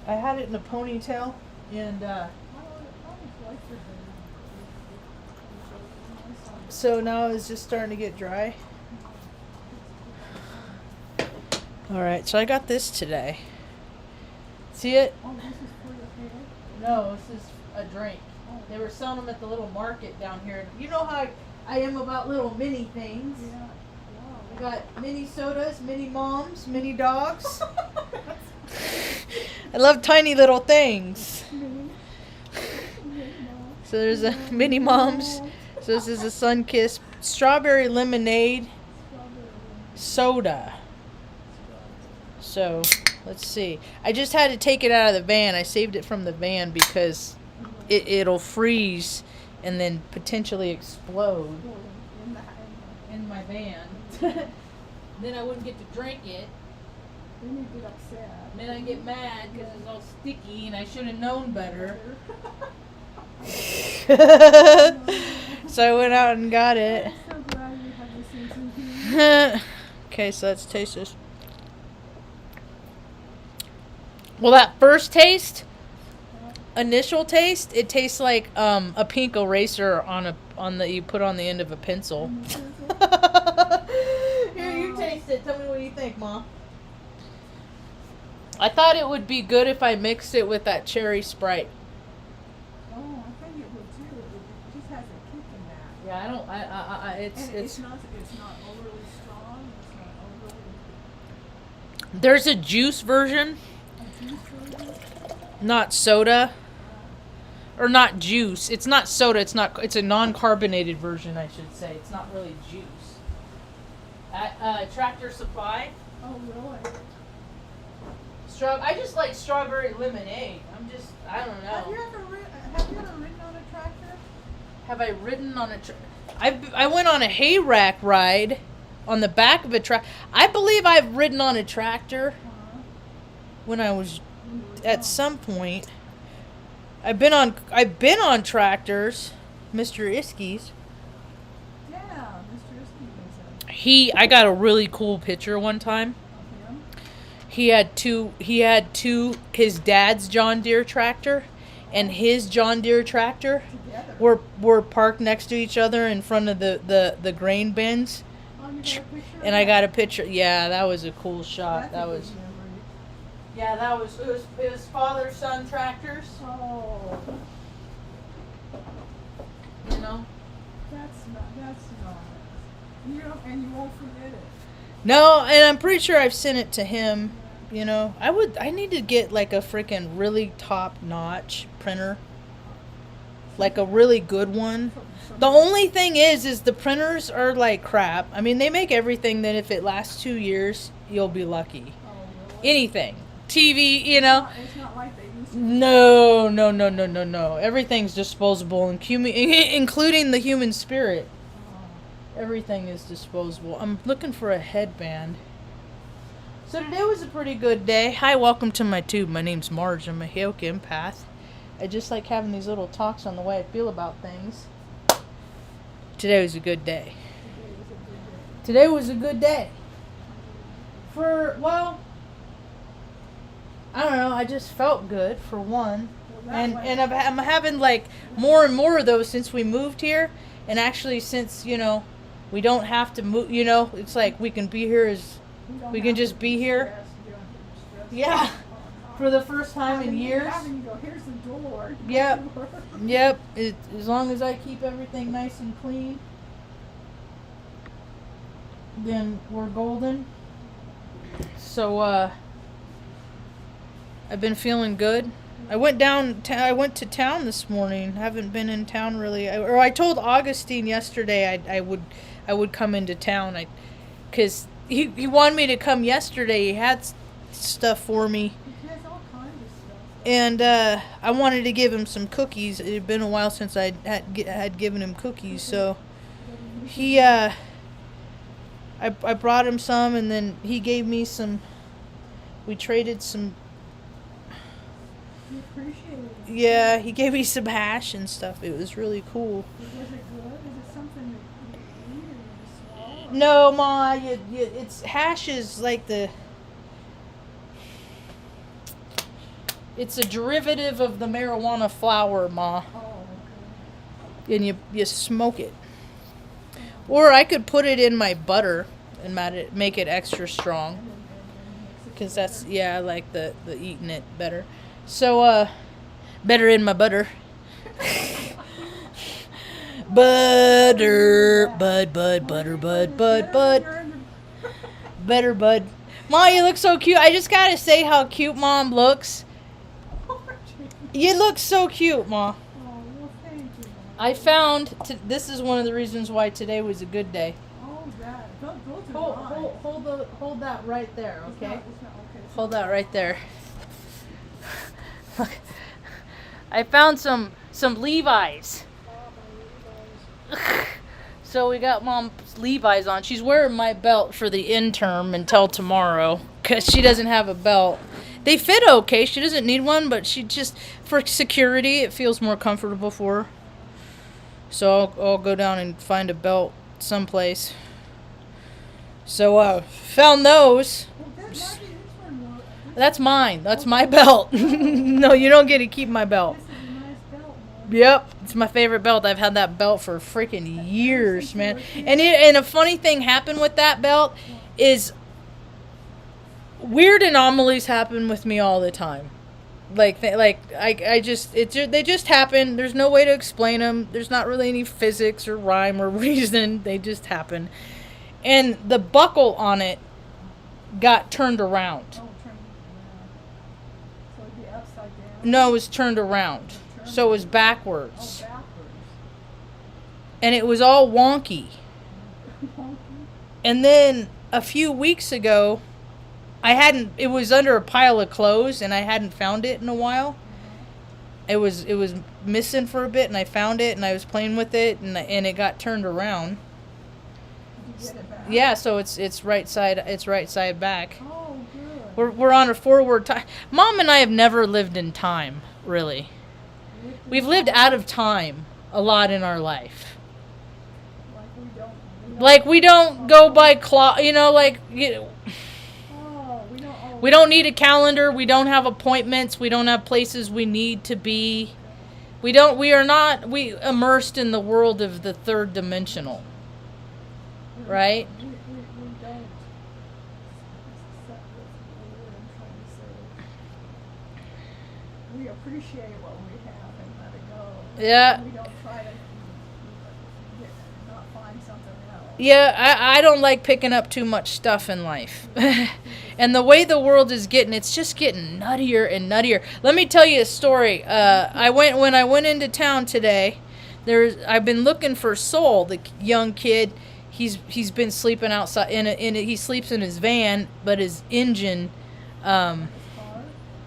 I had it in a ponytail, and so now it's just starting to get dry. All right, so I got this today. See it? Oh, this is for your hair? No, this is a drink. They were selling them at the little market down here. You know how I am about little mini things. Yeah. I got mini sodas, mini moms, mini dogs. I love tiny little things. So there's a mini moms. So this is a Sunkist strawberry lemonade soda. So let's see. I just had to take it out of the van. I saved it from the van because it'll freeze and then potentially explode in my van. Then I wouldn't get to drink it. Then you get upset. Then I get mad because it's all sticky and I should have known better. So I went out and got it. I'm so glad you have this in here. Okay, so let's taste this. Well, that first taste, initial taste, it tastes like a pink eraser on that you put on the end of a pencil. Here, you taste it. Tell me what you think, Mom. I thought it would be good if I mixed it with that cherry Sprite. Oh, I think it would too. It just has a kick in that. Yeah, I don't. It's not overly strong. It's not overly. There's a juice version, A juice version? not soda, or not juice. It's not soda. It's a non-carbonated version, I should say. It's not really juice. At Tractor Supply. Oh, really? I just like strawberry lemonade. I don't know. Have you ever ridden on a tractor? Have I ridden on a I went on a hay rack ride on the back of a tractor. I believe I've ridden on a tractor when I was at some point. I've been on tractors, Mr. Iskey's. Yeah, Mr. Iskey. I got a really cool picture one time. He had two, his dad's John Deere tractor and his John Deere tractor were parked next to each other in front of the grain bins. Oh, you got a picture? And I got a picture. Yeah, that was a cool shot. It was father-son tractors. Oh. You know? That's nice. And you won't forget it. No, and I'm pretty sure I've sent it to him. You know, I need to get like a freaking really top-notch printer. Like a really good one. The only thing is the printers are like crap. I mean, they make everything that if it lasts 2 years, you'll be lucky. Oh, really? Anything. TV, you know. It's not like they used to. No. Everything's disposable, including the human spirit. Everything is disposable. I'm looking for a headband. So today was a pretty good day. Hi, welcome to my tube. My name's Marge. I'm a Heoka empath. I just like having these little talks on the way I feel about things. Today was a good day. Today was a good day. I don't know. I just felt good for one. And I'm having like more and more of those since we moved here. And actually since, we don't have to move, it's like we can be here we can just be here. Yeah. For the first time in years. Here's the door. Yep. As long as I keep everything nice and clean, then we're golden. So, I've been feeling good. I went to town this morning. Haven't been in town really. I told Augustine yesterday I would come into town. Because he wanted me to come yesterday. He had stuff for me. He has all kinds of stuff. And I wanted to give him some cookies. It had been a while since I had given him cookies. So he I brought him some, and then he gave me some. We traded some. You appreciate it. Yeah, he gave me some hash and stuff. It was really cool. Was it good? Is it something that you eat or you swallow? No, Ma, it's hash is like It's a derivative of the marijuana flower, Ma. Oh, okay. And you smoke it. Or I could put it in my butter and make it extra strong. Because that's, yeah, I like the eating it better. So, better in my butter. Butter, butter, better bud. Ma, you look so cute. I just gotta say how cute Mom looks. You look so cute, Ma. Oh, well, thank you. I found, this is one of the reasons why today was a good day. Oh, that. Those are nice. Hold that right there, okay? It's not okay. Hold that right there. Look, I found some Levi's. So we got Mom's Levi's on. She's wearing my belt for the interim until tomorrow because she doesn't have a belt. They fit okay. She doesn't need one, but she just, for security, it feels more comfortable for her. So I'll go down and find a belt someplace. So found those. That's mine. That's my belt. No, you don't get to keep my belt. This is a nice belt, man. Yep, it's my favorite belt. I've had that belt for freaking years, man. And a funny thing happened with that belt is weird anomalies happen with me all the time. They just happen. There's no way to explain them. There's not really any physics or rhyme or reason. They just happen. And the buckle on it got turned around. Oh, turn it around. So it'd be upside down. No, it was turned around. So it was backwards. Oh, backwards. And it was all wonky. And then a few weeks ago, it was under a pile of clothes and I hadn't found it in a while. It was missing for a bit and I found it and I was playing with it and it got turned around. Did you get it back? Yeah, so it's right side back. Oh, good. We're on a forward time. Mom and I have never lived in time, really. We've lived out of time a lot in our life. Like we don't go by clock, we don't need a calendar, we don't have appointments, we don't have places we need to be. We immersed in the world of the third dimensional. Right? We don't accept what I'm trying to say. We appreciate what we have and let it go. Yeah. We don't try to not find something else. Yeah, I don't like picking up too much stuff in life. And the way the world is getting, it's just getting nuttier and nuttier. Let me tell you a story. When I went into town today, I've been looking for Soul, the young kid. He's been sleeping outside he sleeps in his van, but his engine in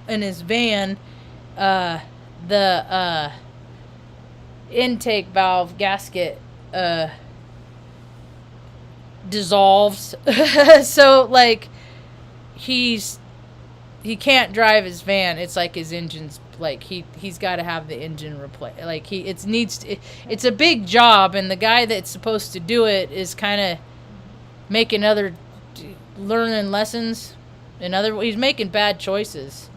his van, the intake valve gasket dissolves. So like he can't drive his van. It's like his engine's like he's got to have the engine replaced. Like it's a big job, and the guy that's supposed to do it is kind of making learning lessons. He's making bad choices.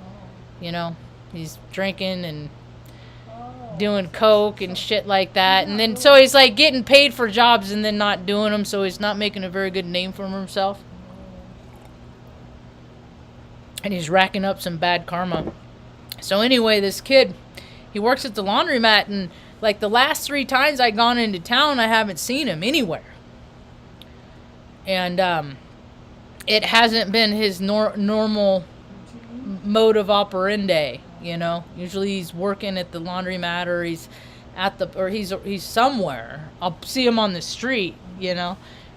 He's drinking and doing coke and shit like that, and then so he's like getting paid for jobs and then not doing them, so he's not making a very good name for himself. And he's racking up some bad karma. So anyway, this kid, he works at the laundromat, and like the last 3 times I've gone into town, I haven't seen him anywhere. And it hasn't been his normal mode of operandi, Usually he's working at the laundromat, or he's somewhere. I'll see him on the street, I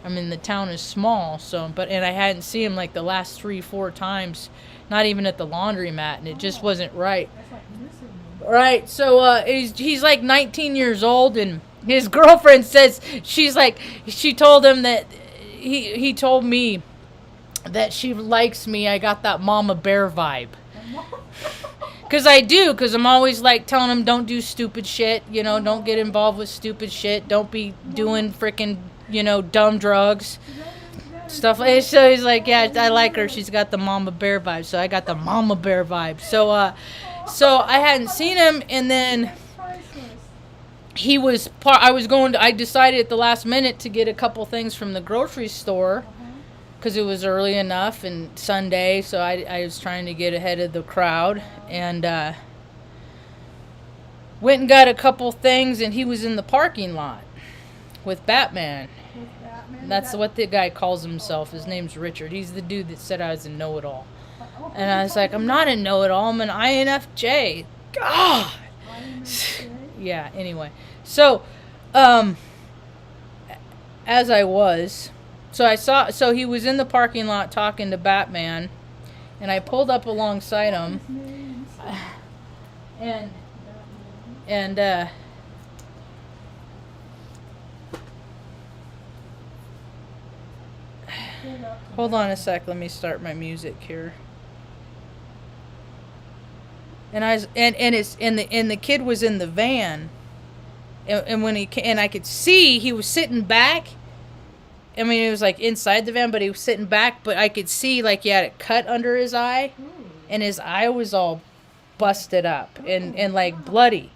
mean, the town is small, and I hadn't seen him like the last 3-4 times. Not even at the laundromat, and it just wasn't right. Right, so he's like 19 years old, and his girlfriend says she told him that he told me that she likes me. I got that mama bear vibe. Because I'm always like telling him don't do stupid shit, don't get involved with stupid shit, don't be doing freaking, dumb drugs. Stuff like so he's like, yeah, I like her, she's got the mama bear vibe, so I got the mama bear vibe. So I hadn't seen him, and then Priceless. I decided at the last minute to get a couple things from the grocery store because it was early enough and Sunday, so I was trying to get ahead of the crowd, and went and got a couple things, and he was in the parking lot with Batman. With Batman. That's what the guy calls himself. His name's Richard. He's the dude that said I was a know-it-all. And I was like, I'm not a know-it-all. I'm an INFJ. God. Yeah, anyway. So, as I was, so he was in the parking lot talking to Batman, and I pulled up alongside him, and hold on a sec, let me start my music here. And the kid was in the van, and when I could see he was sitting back. I mean, it was like inside the van, but he was sitting back. But I could see like he had a cut under his eye, and his eye was all busted up and like bloody,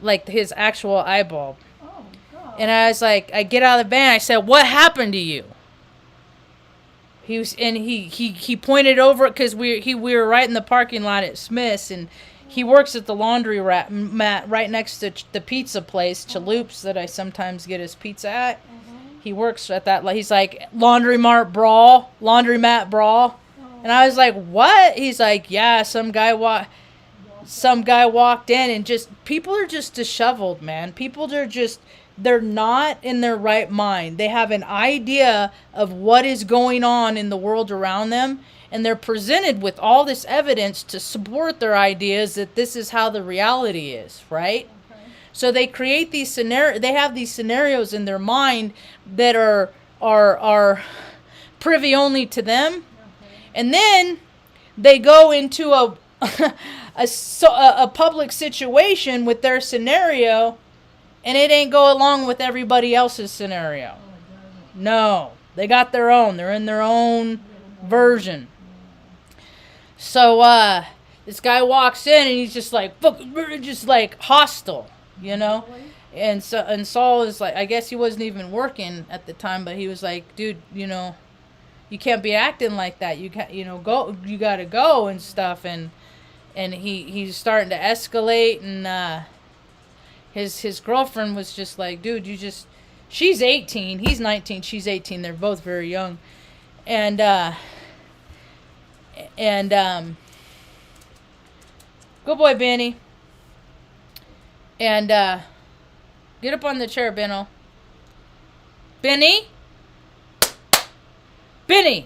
like his actual eyeball. Oh, God. And I was like, I get out of the van. I said, "What happened to you?" He pointed over it because we were right in the parking lot at Smith's, and he works at the laundry mat right next to the pizza place, Chaloops, that I sometimes get his pizza at. He works at that. He's like, laundromat brawl. And I was like, what? He's like, yeah, some guy walked in, and just, people are just disheveled, man. People are just, they're not in their right mind. They have an idea of what is going on in the world around them, and they're presented with all this evidence to support their ideas that this is how the reality is, right? Okay. So they create these they have these scenarios in their mind that are privy only to them. Okay. And then they go into a public situation with their scenario, and it ain't go along with everybody else's scenario. No, they got their own. They're in their own version. So this guy walks in, and he's just like hostile, you know. And Saul is like, I guess he wasn't even working at the time, but he was like, dude, you know, you can't be acting like that. You can't, you know, go. You gotta go and stuff. And he's starting to escalate, and his girlfriend was just like, dude, she's 18, he's 19, she's 18. They're both very young, and good boy, Benny. And get up on the chair, Benno. Benny. Get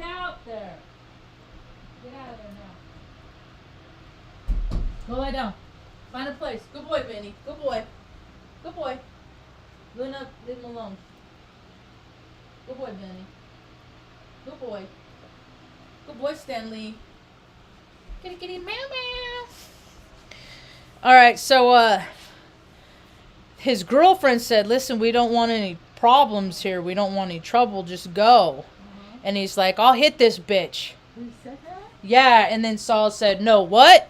out there. Get out of there now. Go lie down. Find a place. Good boy, Benny. Good boy. Good boy. Luna, leave him alone. Good boy, Benny. Good boy. Good boy, Stanley. Kitty, meow, meow. All right, so his girlfriend said, listen, we don't want any problems here. We don't want any trouble. Just go. And he's like, I'll hit this bitch. He said that? Yeah, and then Saul said, no, what?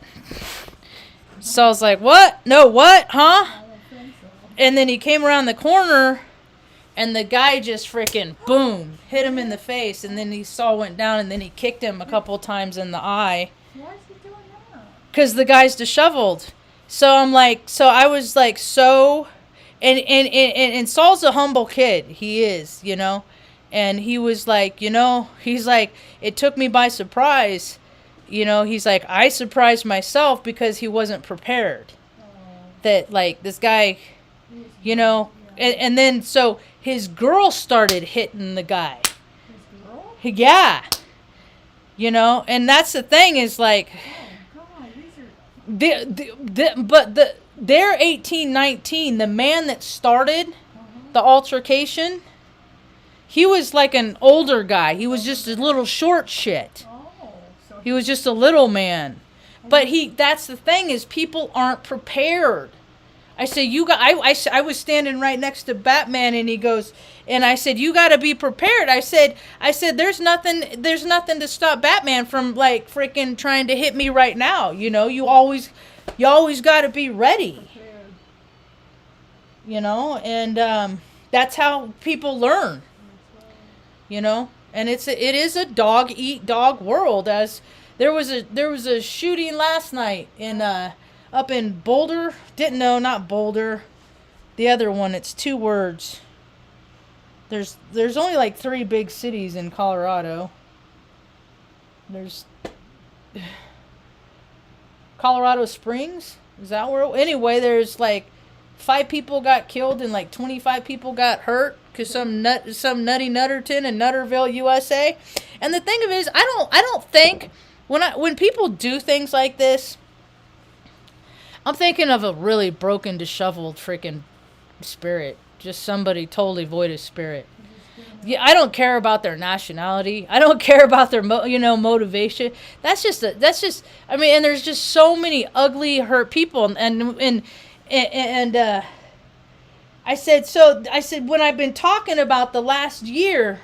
Saul's like, what? No, what? Huh? I don't think so. And then he came around the corner, and the guy just freaking, boom, hit him in the face. And then Saul went down, and then he kicked him a couple times in the eye. Why is he doing that? Because the guy's disheveled. So I'm like, I was like, and Saul's a humble kid. He is, you know. And he was like, you know, he's like, it took me by surprise. You know, he's like, I surprised myself because he wasn't prepared. That, like, this guy, you know, and then so his girl started hitting the guy. His girl? Yeah. You know, and that's the thing is like, they're 18, 19. The man that started the altercation, he was like an older guy. He was just a little short shit. He was just a little man. But that's the thing is people aren't prepared. I said, I was standing right next to Batman, and he goes, and I said, you got to be prepared. I said, there's nothing to stop Batman from like freaking trying to hit me right now. You know, you always got to be ready. You know, and that's how people learn. You know, and it is a dog eat dog world. As there was a shooting last night in up in Boulder. Not Boulder. The other one, it's 2 words. There's only like 3 big cities in Colorado. There's Colorado Springs. Is that where? Anyway, there's like 5 people got killed and like 25 people got hurt because some nutty Nutterton in Nutterville, USA. And the thing of it is, I don't think when people do things like this, I'm thinking of a really broken, disheveled freaking spirit. Just somebody totally void of spirit. Yeah, I don't care about their nationality. I don't care about their motivation. That's just. I mean, and there's just so many ugly, hurt people, and I said when I've been talking about the last year,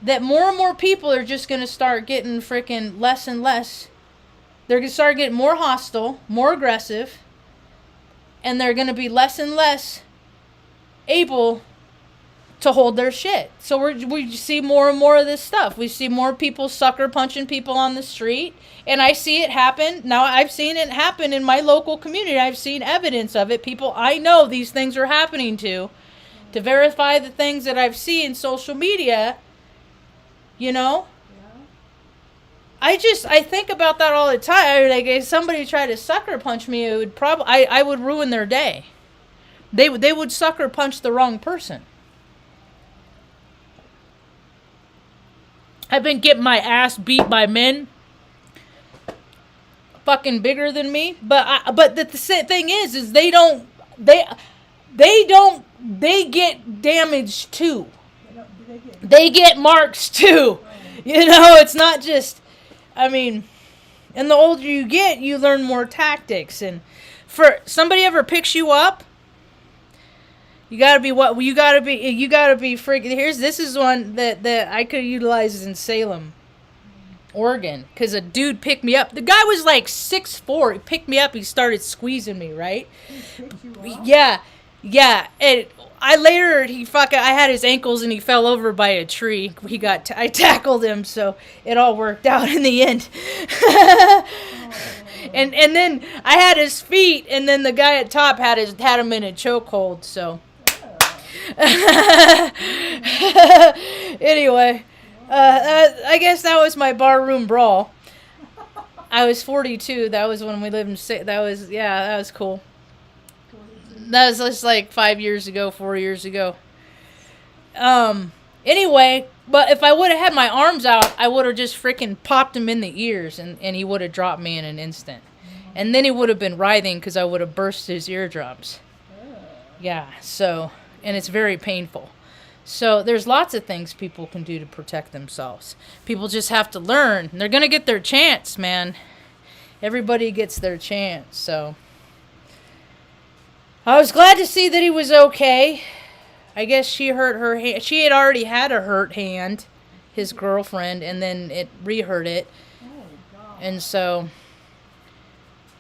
that more and more people are just gonna start getting freaking less and less. They're going to start getting more hostile, more aggressive, and they're going to be less and less able to hold their shit. So we see more and more of this stuff. We see more people sucker punching people on the street, and I see it happen. Now, I've seen it happen in my local community. I've seen evidence of it. People I know these things are happening to verify the things that I've seen in social media, you know? I think about that all the time. Like, if somebody tried to sucker punch me, it would I would ruin their day. They would sucker punch the wrong person. I've been getting my ass beat by men fucking bigger than me, but the thing is they get damaged too. They get marks too. You know, it's not just. I mean, and the older you get, you learn more tactics. And for somebody ever picks you up, you gotta be freaking. This is one that I could utilize in Salem, Oregon, because a dude picked me up. The guy was like 6'4". He picked me up. He started squeezing me, right? He picked you up? Yeah. And I had his ankles and he fell over by a tree. I tackled him, so it all worked out in the end. And then I had his feet, and then the guy at top had him in a chokehold. So anyway, I guess that was my barroom brawl. I was 42. That was when we lived in. That was cool. That was just like 4 years ago. Anyway, but if I would have had my arms out, I would have just freaking popped him in the ears, and he would have dropped me in an instant. And then he would have been writhing because I would have burst his eardrums. Yeah, so, and it's very painful. So there's lots of things people can do to protect themselves. People just have to learn. They're going to get their chance, man. Everybody gets their chance, so. I was glad to see that he was okay. I guess she hurt her hand. She had already had a hurt hand, his girlfriend, and then it re-hurt it. Oh, God. And so,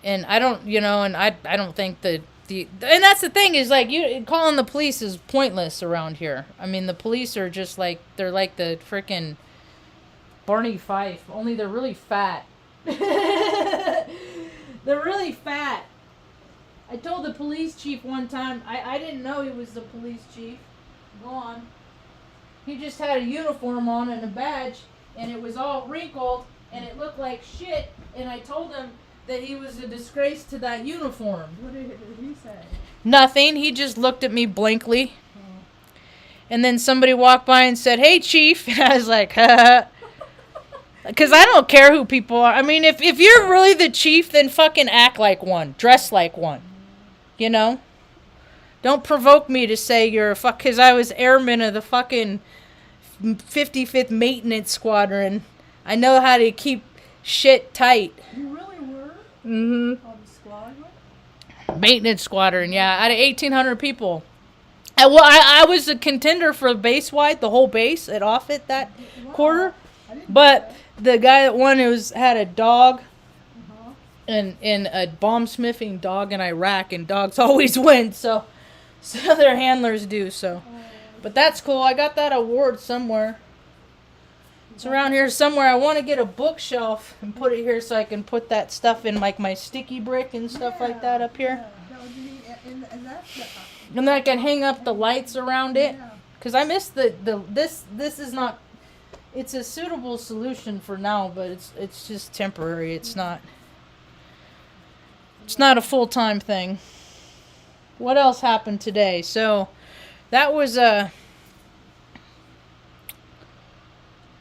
and I don't, and I don't think that and that's the thing is, like, calling the police is pointless around here. I mean, the police are just like, they're like the frickin' Barney Fife, only they're really fat. They're really fat. I told the police chief one time, I didn't know he was the police chief. Go on. He just had a uniform on and a badge, and it was all wrinkled, and it looked like shit, and I told him that he was a disgrace to that uniform. What did he say? Nothing. He just looked at me blankly. Oh. And then somebody walked by and said, "Hey, chief." And I was like, ha. Because I don't care who people are. I mean, if you're really the chief, then fucking act like one. Dress like one. You know? Don't provoke me to say you're a fuck, because I was airman of the fucking 55th Maintenance Squadron. I know how to keep shit tight. You really were? Mm-hmm. On the squadron? Maintenance squadron, yeah. Out of 1,800 people. I was a contender for base wide, the whole base at Offutt that quarter. But the guy that won had a dog and a bomb smithing dog in Iraq, and dogs always win, so their handlers do, so. But that's cool. I got that award somewhere. It's around here somewhere. I want to get a bookshelf and put it here so I can put that stuff in, like my sticky brick and stuff like that up here. And And then I can hang up the lights around it. Because I miss this is not, it's a suitable solution for now, but it's just temporary. It's not a full-time thing. What else happened today? So that was a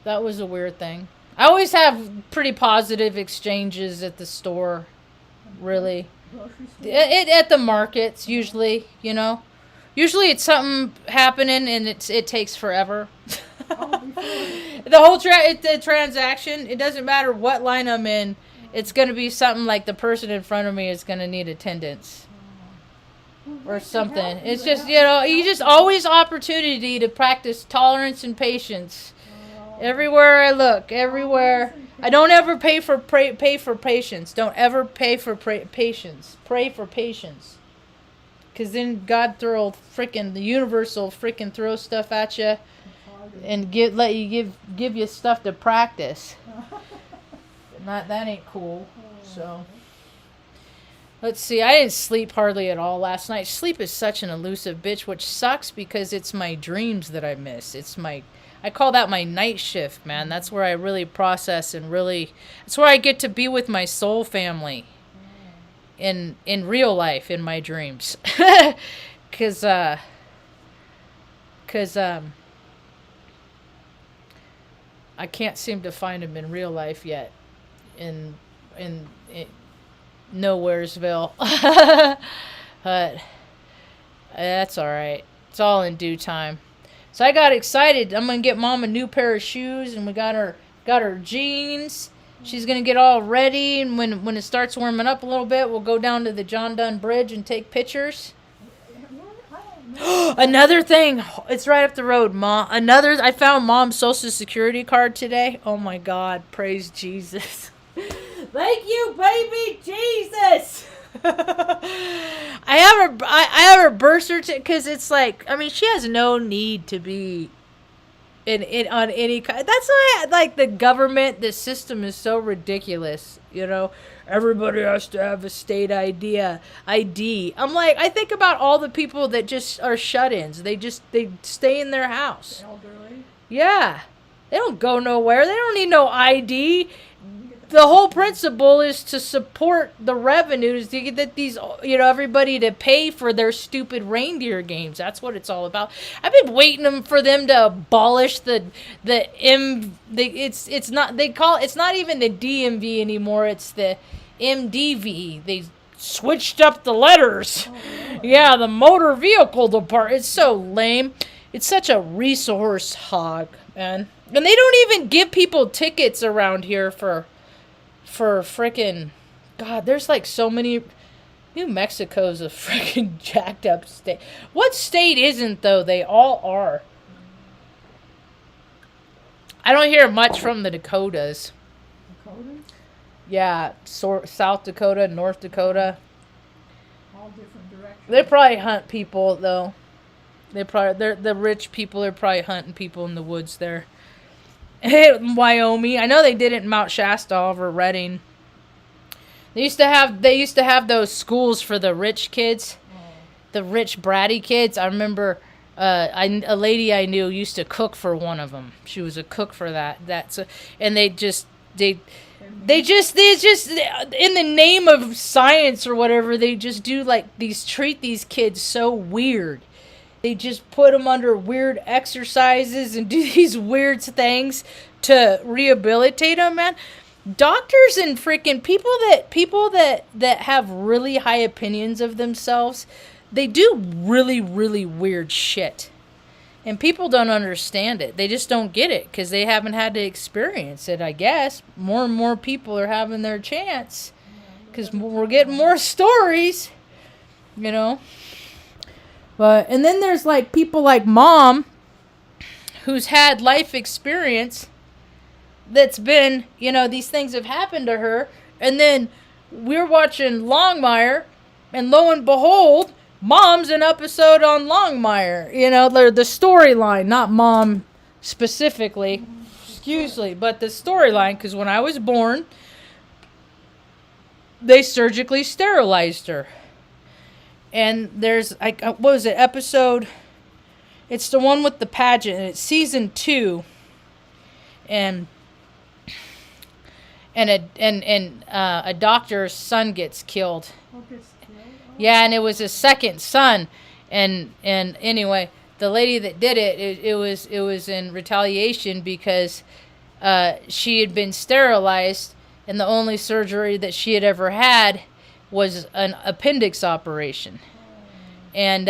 weird thing. I always have pretty positive exchanges at the store, really. At the markets, usually, you know. Usually it's something happening and it takes forever. The whole the transaction, it doesn't matter what line I'm in, it's going to be something like the person in front of me is going to need attendance. Or something. It's just, you know, you just always opportunity to practice tolerance and patience. Everywhere I look, everywhere. I don't ever pay for patience. Don't ever pay for patience. Pray for patience. Because then God the universe will freaking throw stuff at you and give you stuff to practice. That ain't cool. So let's see. I didn't sleep hardly at all last night. Sleep is such an elusive bitch, which sucks because it's my dreams that I miss. I call that my night shift, man. That's where I really process and that's where I get to be with my soul family in real life, in my dreams. Cause I can't seem to find him in real life yet in Nowheresville. But that's all right. It's all in due time. So I got excited. I'm going to get Mom a new pair of shoes, and we got her jeans. She's going to get all ready, and when it starts warming up a little bit, we'll go down to the John Dunn Bridge and take pictures. Another thing. It's right up the road, Ma. I found Mom's Social Security card today. Oh, my God. Praise Jesus. Thank you, baby Jesus. I have her birth certificate because it's like, I mean, she has no need to be in on any kind. That's why the government, the system is so ridiculous. You know, everybody has to have a state ID. I'm like, I think about all the people that just are shut-ins. They stay in their house. Elderly. Yeah, they don't go nowhere. They don't need no ID. The whole principle is to support the revenues to get these, you know, everybody to pay for their stupid reindeer games. That's what it's all about. I've been waiting for them to abolish it's not even the DMV anymore. It's the MDV. They switched up the letters. Oh, really? Yeah, the motor vehicle department. It's so lame. It's such a resource hog, man. And they don't even give people tickets around here for frickin', God, there's like so many. New Mexico's a frickin' jacked up state. What state isn't, though? They all are. I don't hear much from the Dakotas. Dakotas? Yeah, South Dakota, North Dakota. All different directions. They probably hunt people, though. They're the rich people are probably hunting people in the woods there. Wyoming. I know they did it in Mount Shasta over Redding. They used to have those schools for the rich kids, the rich bratty kids. I remember a lady I knew used to cook for one of them. She was a cook for that. And they just in the name of science or whatever, they just do treat these kids so weird. They just put them under weird exercises and do these weird things to rehabilitate them, man. Doctors and freaking people that have really high opinions of themselves, they do really, really weird shit. And people don't understand it. They just don't get it because they haven't had to experience it, I guess. More and more people are having their chance because we're getting more stories. you know. But and then there's like people like Mom, who's had life experience. That's been, you know, these things have happened to her, and then we're watching Longmire, and lo and behold, Mom's an episode on Longmire. You know, the storyline, not Mom specifically, excuse me, but the storyline, because when I was born, they surgically sterilized her. And there's, like, what was it, episode, it's the one with the pageant, and it's season 2, and a doctor's son gets killed. Yeah, and it was his second son, and anyway, the lady that did it was in retaliation because she had been sterilized, and the only surgery that she had ever had was an appendix operation, and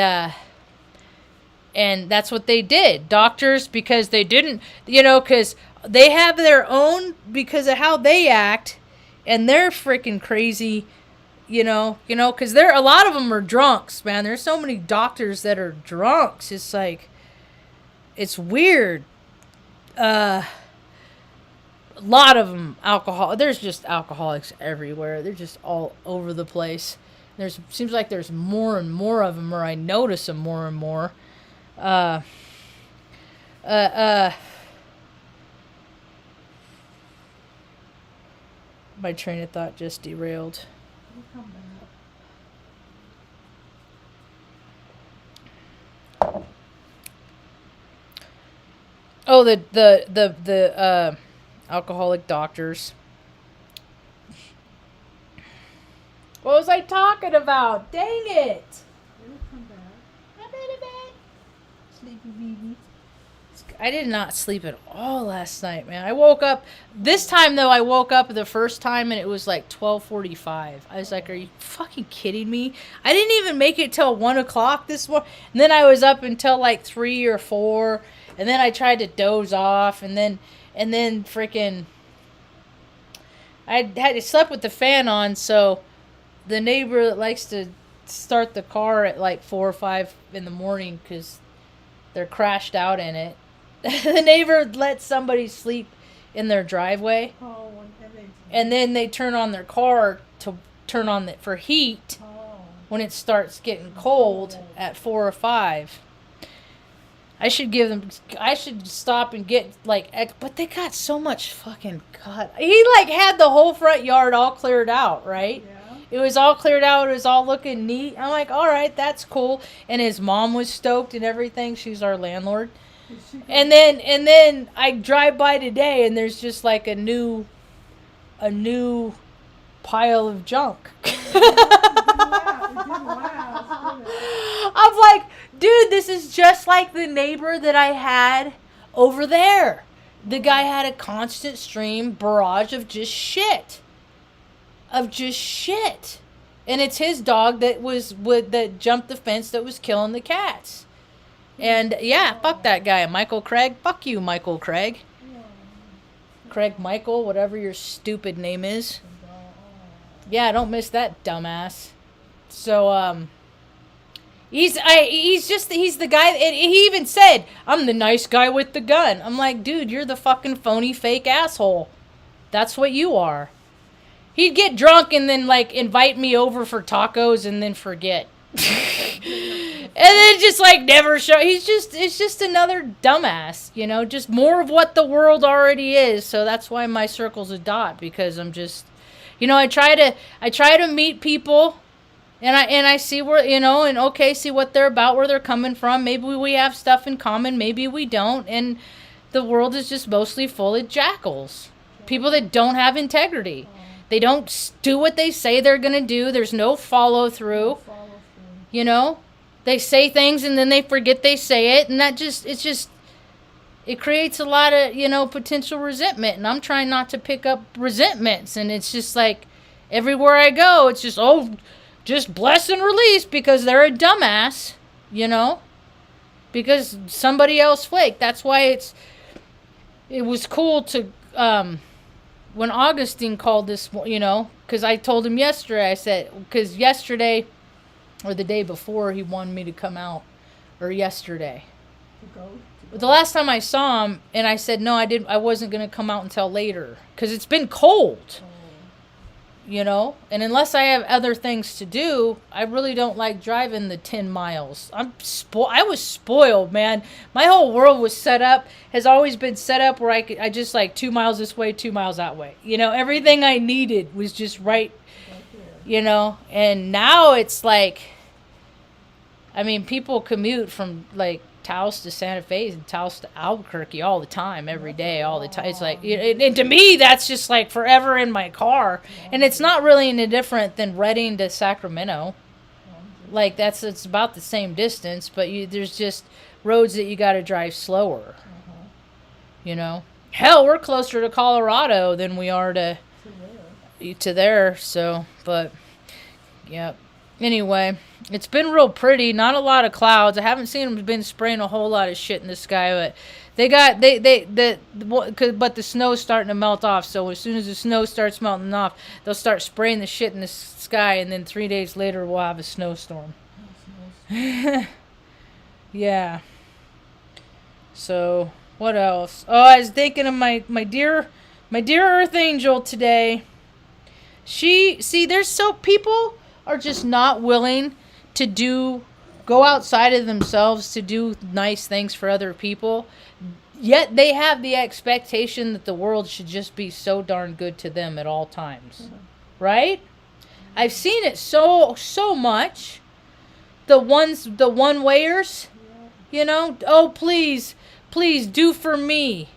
that's what they did. Doctors, because they didn't, you know, because they have their own, because of how they act, and they're freaking crazy, you know, because a lot of them are drunks, man. There's so many doctors that are drunks. It's like, it's weird. A lot of them there's just alcoholics everywhere. They're just all over the place. Seems like there's more and more of them, or I notice them more and more. My train of thought just derailed. Oh, the alcoholic doctors. What was I talking about? Dang it! It'll come back. I'm in bed. Sleepy baby. I did not sleep at all last night, man. I woke up this time though. I woke up the first time and it was like 12:45. I was like, "Are you fucking kidding me?" I didn't even make it till 1:00 this morning. And then I was up until like 3 or 4. And then I tried to doze off, and then freaking, I had to sleep with the fan on, so the neighbor that likes to start the car at like 4 or 5 in the morning because they're crashed out in it. The neighbor lets somebody sleep in their driveway, and then they turn on their car to turn on for heat when it starts getting cold at 4 or 5. I should stop and get, like, but they got so much fucking, God. He, like, had the whole front yard all cleared out, right? Yeah. It was all cleared out. It was all looking neat. I'm like, all right, that's cool. And his mom was stoked and everything. She's our landlord. And then I drive by today, and there's just, like, a new pile of junk. I'm like, dude, this is just like the neighbor that I had over there. The guy had a constant stream barrage of just shit. And it's his dog that jumped the fence that was killing the cats. And yeah, fuck that guy, Michael Craig. Fuck you, Michael Craig. Craig Michael, whatever your stupid name is. Yeah, don't miss that dumbass. So, he's the guy, and he even said, I'm the nice guy with the gun. I'm like, dude, you're the fucking phony fake asshole. That's what you are. He'd get drunk and then, like, invite me over for tacos and then forget. And then just, like, never show. It's just another dumbass, you know, just more of what the world already is. So that's why my circle's a dot, because I'm just, you know, I try to meet people, and I see where, you know, and okay, see what they're about, where they're coming from. Maybe we have stuff in common, maybe we don't. And the world is just mostly full of jackals, people that don't have integrity. They don't do what they say they're gonna do. There's no follow through. You know, they say things and then they forget they say it, and it creates a lot of, you know, potential resentment. And I'm trying not to pick up resentments, and it's just like everywhere I go, it's just, oh, just bless and release because they're a dumbass, you know, because somebody else flaked. That's why it was cool to, when Augustine called this, you know, because I told him yesterday, I said, because yesterday or the day before he wanted me to come out, or yesterday. To go. The last time I saw him, and I said no, I wasn't going to come out until later because it's been cold. You know, and unless I have other things to do, I really don't like driving the 10 miles. I was spoiled, man. My whole world has always been set up where I just like 2 miles this way, 2 miles that way. You know, everything I needed was just right, you know, and now it's like, I mean, people commute from like Taos to Santa Fe and Taos to Albuquerque all the time, every day, all the time. It's like, and to me, that's just like forever in my car. And it's not really any different than Redding to Sacramento. Like it's about the same distance, but there's just roads that you got to drive slower. You know, hell, we're closer to Colorado than we are to there. So, but yeah. Anyway, it's been real pretty. Not a lot of clouds. I haven't seen them been spraying a whole lot of shit in the sky, but but the snow's starting to melt off. So as soon as the snow starts melting off, they'll start spraying the shit in the sky, and then 3 days later we'll have a snowstorm. Yeah. So what else? Oh, I was thinking of my dear Earth Angel today. People are just not willing to go outside of themselves to do nice things for other people. Yet they have the expectation that the world should just be so darn good to them at all times. Right? I've seen it so much. The one-wayers, you know, oh, please do for me.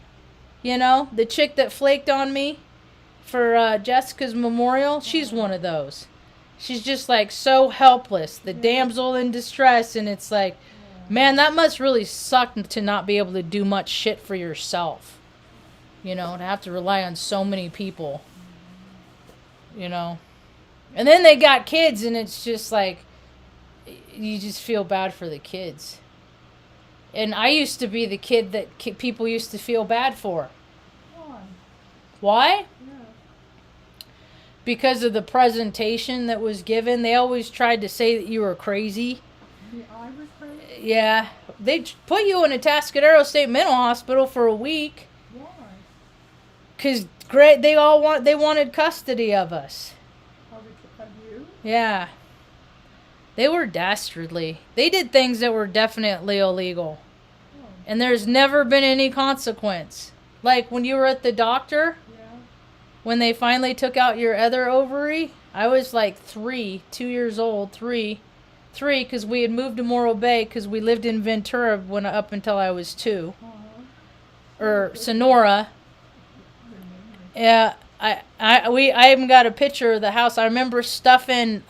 You know, the chick that flaked on me for Jessica's memorial, she's one of those. She's just like so helpless, the damsel in distress, and it's like, man, that must really suck to not be able to do much shit for yourself. You know, to have to rely on so many people. You know. And then they got kids, and it's just like, you just feel bad for the kids. And I used to be the kid that people used to feel bad for. Why? Because of the presentation that was given. They always tried to say that you were crazy. I was crazy? Yeah. They put you in a Atascadero State Mental Hospital for a week. Why? Because they wanted custody of us. Of you? Yeah. They were dastardly. They did things that were definitely illegal. Oh. And there's never been any consequence. Like when you were at the doctor... When they finally took out your other ovary, I was like 2 years old, because we had moved to Morro Bay because we lived in Ventura up until I was 2. Or Sonora. Yeah, I even got a picture of the house. I remember stuffing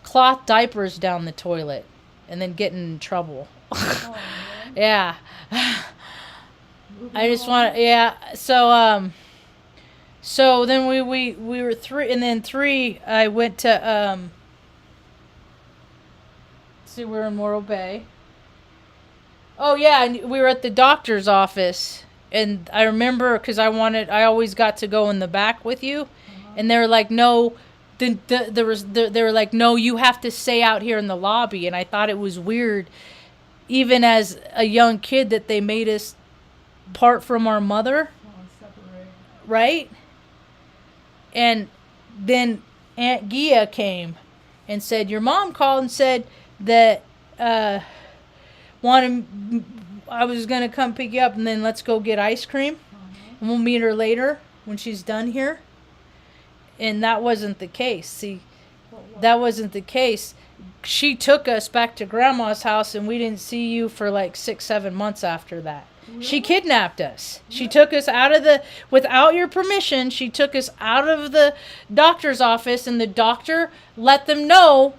cloth diapers down the toilet and then getting in trouble. Yeah. I just want, yeah. So then we were 3, and then 3, I went to, see, we're in Morro Bay. Oh, yeah, and we were at the doctor's office, and I remember, because I always got to go in the back with you, and they were like, no, they were like, no, you have to stay out here in the lobby, and I thought it was weird, even as a young kid, that they made us part from our mother, right? And then Aunt Gia came and said, your mom called and said that I was going to come pick you up and then let's go get ice cream. And we'll meet her later when she's done here. And that wasn't the case. See, that wasn't the case. She took us back to Grandma's house and we didn't see you for like 6-7 months after that. Really? She kidnapped us. She took us without your permission, she took us out of the doctor's office, and the doctor let them know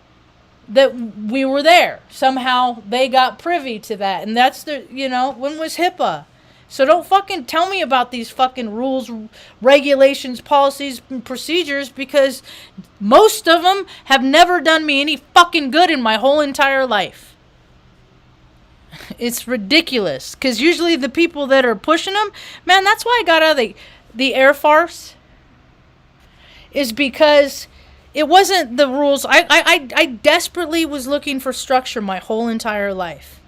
that we were there. Somehow they got privy to that. And that's when was HIPAA? So don't fucking tell me about these fucking rules, regulations, policies, and procedures, because most of them have never done me any fucking good in my whole entire life. It's ridiculous, because usually the people that are pushing them, man, that's why I got out of the Air Force, is because It wasn't the rules. I desperately was looking for structure my whole entire life.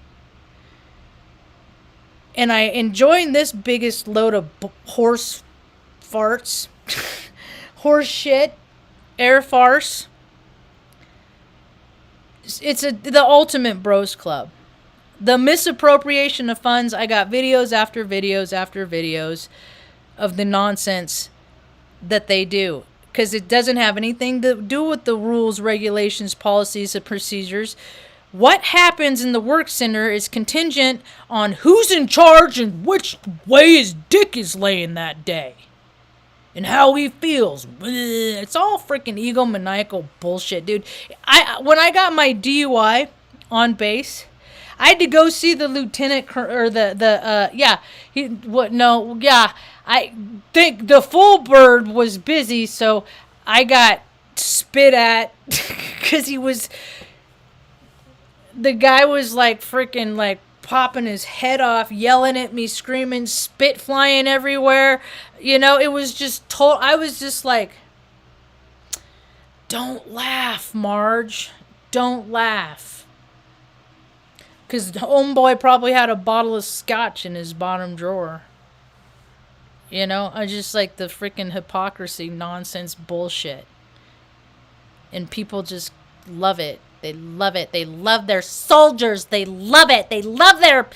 And I enjoyed this biggest load of horse farts, horse shit, air farce. It's the ultimate bros club. The misappropriation of funds. I got videos after videos after videos of the nonsense that they do. Because it doesn't have anything to do with the rules, regulations, policies, and procedures. What happens in the work center is contingent on who's in charge and which way his dick is laying that day. And how he feels. It's all freaking egomaniacal bullshit, dude. When I got my DUI on base, I had to go see the lieutenant, or I think the full bird was busy, so I got spit at because the guy was like freaking like popping his head off, yelling at me, screaming, spit flying everywhere. You know, it was just I was just like, don't laugh, Marge. Don't laugh. Because the homeboy probably had a bottle of scotch in his bottom drawer. You know, I just like the freaking hypocrisy, nonsense bullshit. And people just love it. They love it. They love their soldiers. They love it. They love their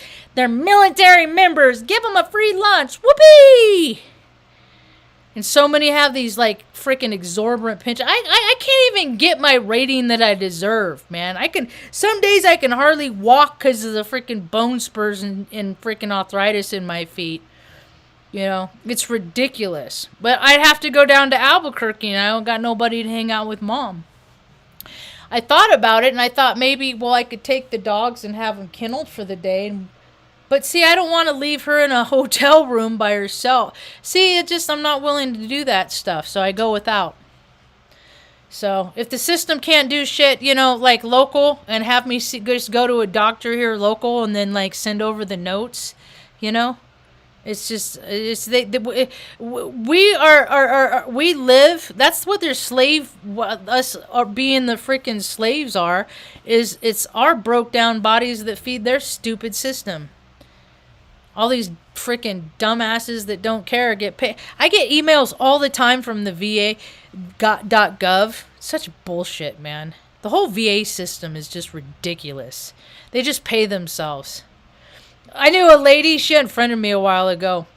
military members. Give them a free lunch. Whoopee! And so many have these like freaking exorbitant pensions. I can't even get my rating that I deserve, man. Some days I can hardly walk because of the freaking bone spurs and freaking arthritis in my feet. You know, it's ridiculous. But I'd have to go down to Albuquerque, and I don't got nobody to hang out with Mom. I thought about it, and I thought maybe, I could take the dogs and have them kenneled for the day. But see, I don't want to leave her in a hotel room by herself. See, I'm not willing to do that stuff, so I go without. So if the system can't do shit, you know, like local, and have me just go to a doctor here local, and then like send over the notes, you know. We live. That's what their us are being the freaking slaves are. It's our broke down bodies that feed their stupid system. All these freaking dumbasses that don't care get paid. I get emails all the time from the VA.gov. Such bullshit, man. The whole VA system is just ridiculous. They just pay themselves. I knew a lady, she unfriended me a while ago.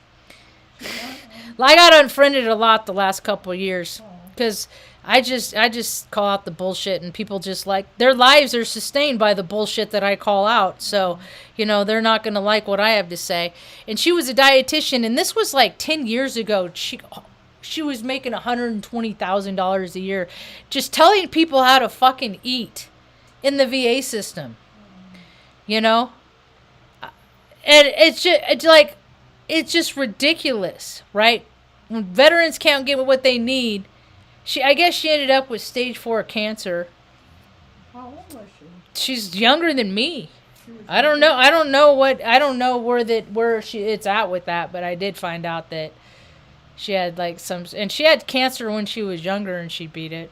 I got unfriended a lot the last couple of years because I just call out the bullshit, and people just like, their lives are sustained by the bullshit that I call out. So, you know, they're not going to like what I have to say. And she was a dietitian, and this was like 10 years ago. She was making $120,000 a year just telling people how to fucking eat in the VA system. You know? And it's just ridiculous, right? When veterans can't get what they need, I guess she ended up with stage 4 cancer. How old was she? She's younger than me. I don't know where it's at with that, but I did find out that she had and she had cancer when she was younger, and she beat it.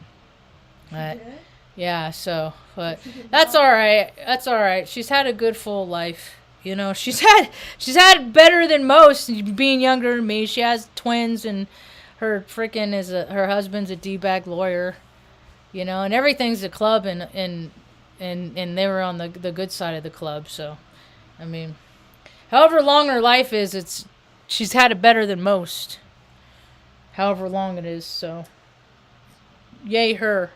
Yeah, so, but that's all right. That's all right. She's had a good full life. You know, she's had better than most being younger than me. She has twins, and her her husband's a D-bag lawyer, you know, and everything's a club, and they were on the good side of the club. So, I mean, however long her life is, she's had it better than most. However long it is, so yay her.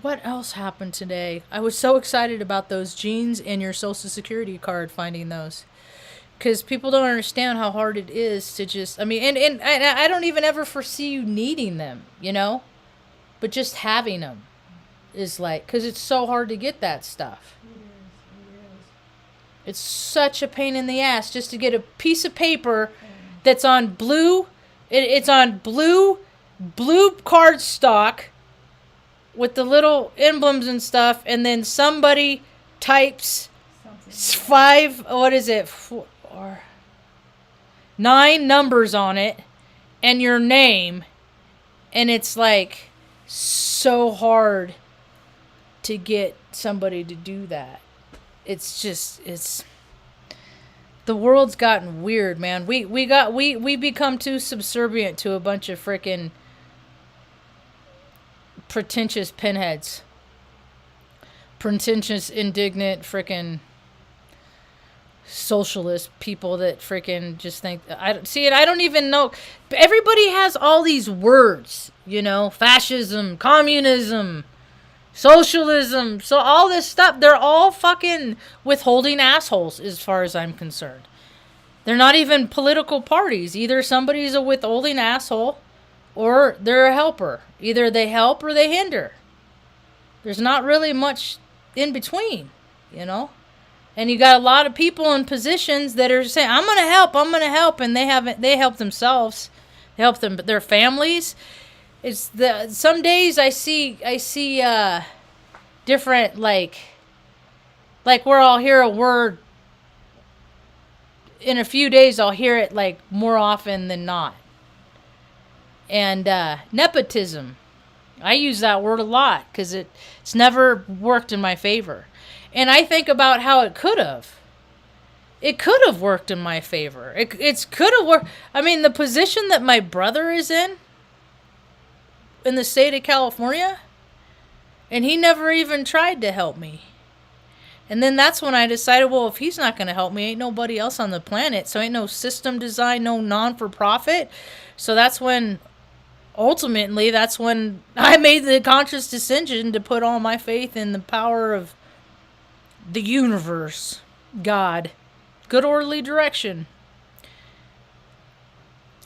What else happened today? I was so excited about those jeans and your social security card, finding those. Because people don't understand how hard it is to just, I mean, and I don't even ever foresee you needing them, you know? But just having them is like, because it's so hard to get that stuff. It is. It's such a pain in the ass just to get a piece of paper that's on blue, it's on blue cardstock, with the little emblems and stuff, and then somebody types 9 numbers on it, and your name, and it's like so hard to get somebody to do that. It's just, it's, the world's gotten weird, man. We become too subservient to a bunch of frickin' pretentious pinheads. Pretentious, indignant, frickin' socialist people that frickin' just think, I don't even know. Everybody has all these words, you know, fascism, communism, socialism, so all this stuff, they're all fucking withholding assholes as far as I'm concerned. They're not even political parties. Either somebody's a withholding asshole or they're a helper. Either they help or they hinder. There's not really much in between, you know? And you got a lot of people in positions that are saying, I'm going to help, and they help themselves. They help their families. Some days I see different, like where I'll hear a word in a few days, I'll hear it like more often than not. And nepotism, I use that word a lot because it's never worked in my favor. And I think about how it could have. It could have worked in my favor. It could have worked. I mean, the position that my brother is in the state of California, and he never even tried to help me. And then that's when I decided, well, if he's not going to help me, ain't nobody else on the planet. So ain't no system design, no non-for-profit. So ultimately, that's when I made the conscious decision to put all my faith in the power of the universe, God, good orderly direction.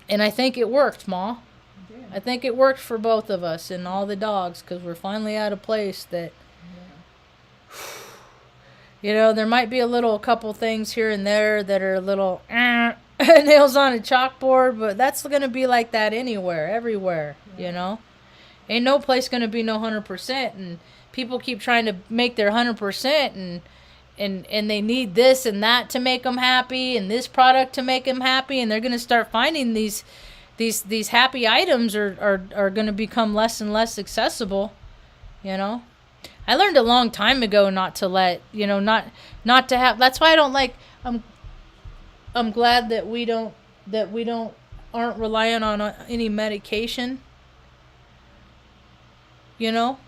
And I think it worked, Ma. I think it worked for both of us and all the dogs, because we're finally at a place that, you know, there might be a couple things here and there that are a little nails on a chalkboard, but that's going to be like that everywhere, you know. Ain't no place going to be no 100%, and people keep trying to make their 100%, and they need this and that to make them happy, and this product to make them happy, and they're going to start finding these happy items are going to become less and less accessible, you know. I learned a long time ago not to let, you know, not to have. That's why I don't like. I'm glad that we aren't relying on any medication. You know,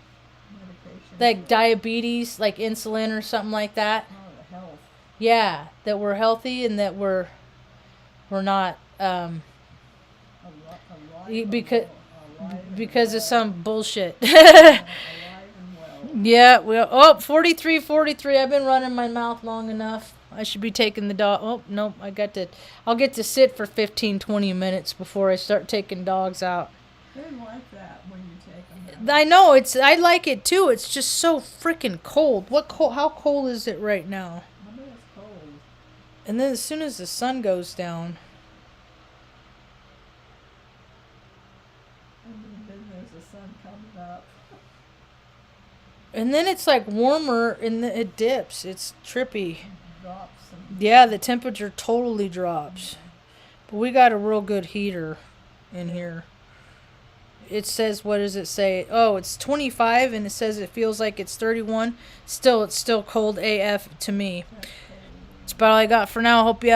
like diabetes, like insulin or something like that. Oh, the health. Yeah, that we're healthy and that we're not because of some bullshit. Yeah, well, 43. I've been running my mouth long enough. I should be taking the dog. Oh, no, I'll get to sit for 15-20 minutes before I start taking dogs out. They like that when you take them out. I know, I like it too. It's just so freaking cold. How cold is it right now? I mean, it's cold. And then as soon as the sun goes down. And then there's the sun coming up. And then it's like warmer and it dips. It's trippy. Drops. Yeah, the temperature totally drops. But we got a real good heater in here. It says, what does it say? Oh, it's 25 and it says it feels like it's 31. It's still cold AF to me. That's about all I got for now. Hope you have